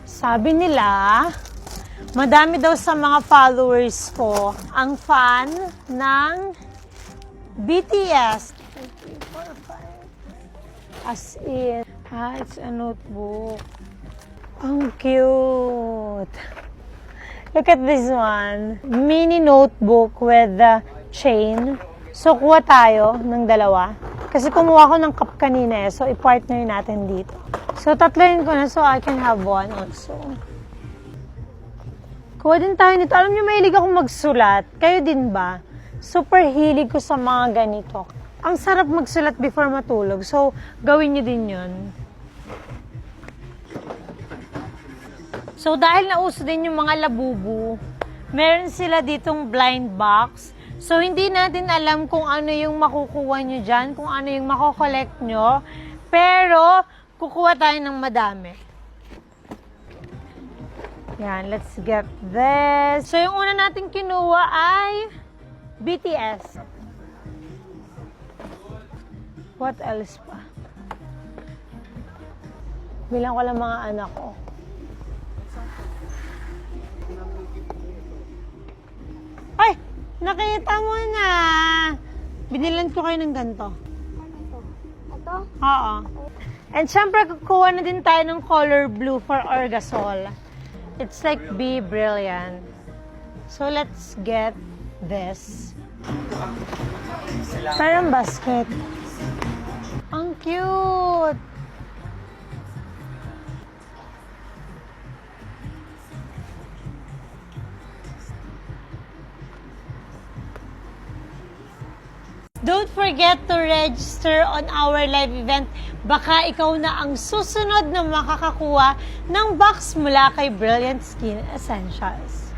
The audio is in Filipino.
Sabi nila, madami daw sa mga followers ko ang fan ng BTS. As in, it's a notebook. Ang cute. Look at this one. Mini notebook with the chain. So, kuha tayo ng dalawa. Kasi kumuha ko ng cup kanina so i-partner natin dito. So, tatloin ko na so I can have one also. Kuha din tayo nito. Alam niyo, mahilig ako magsulat. Kayo din ba? Super hilig ko sa mga ganito. Ang sarap magsulat before matulog. So, gawin niyo din yun. So, dahil nauso din yung mga labubu, meron sila ditong blind box. So, hindi natin alam kung ano yung makukuha nyo dyan, kung ano yung makokollect nyo. Pero, kukuha tayo ng madami. Yan, let's get this. So, yung una natin kinuha ay BTS. What else pa? Bilang ko lang mga anak ko. Ay! Nakita mo na! Binilan ko kayo ng ganito. Ito? Oo. And syempre, kukuha na din tayo ng color blue for Orgasol. It's like Be Brilliant. So, let's get this. Parang basket. Ang cute! Don't forget to register on our live event. Baka ikaw na ang susunod na makakakuha ng box mula kay Brilliant Skin Essentials.